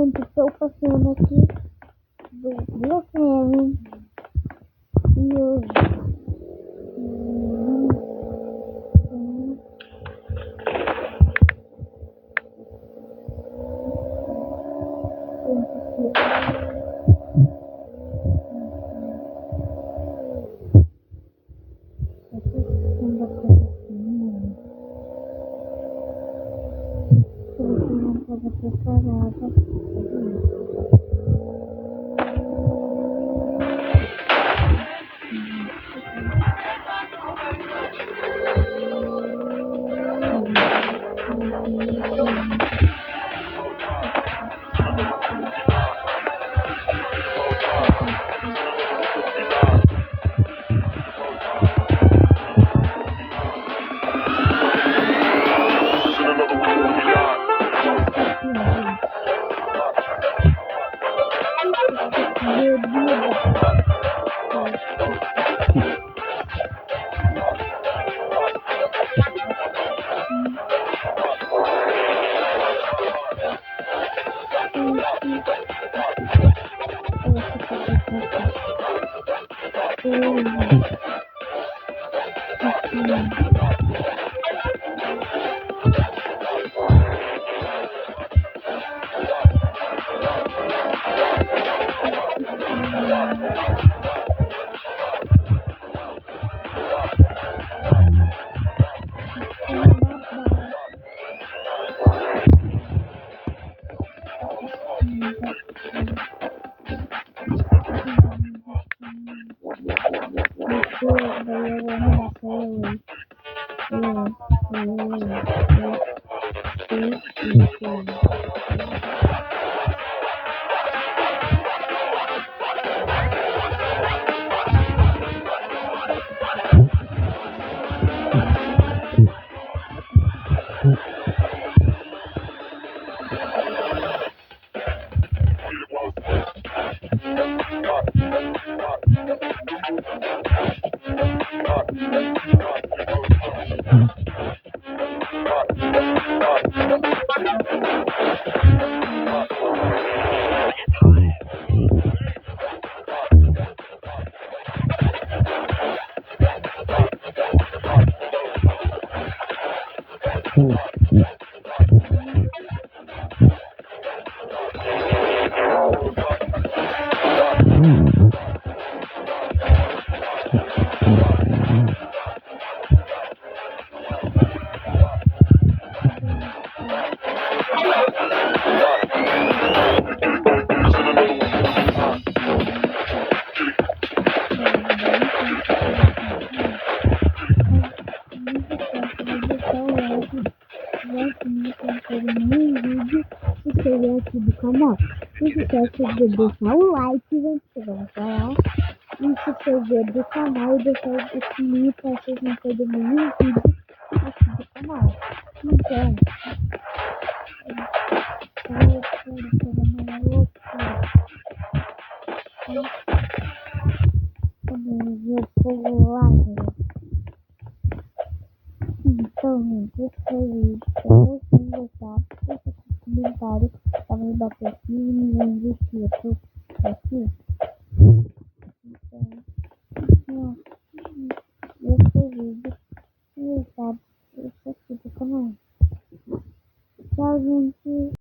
gente, estou passando aqui do BFM e hoje não estava preparada. Aqui do canal. Não se esqueça de deixar o like, gente, que vamos falar. E se inscrever do canal e deixar o sininho para vocês não perderem nenhum vídeo aqui do canal. Então, então, gente, esse foi o vídeo. Se vocês gostaram, deixa aqui um comentário para me bater aqui e me investir aqui. Então, esse foi o vídeo. E sabe, esse aqui do canal. Tchau, gente.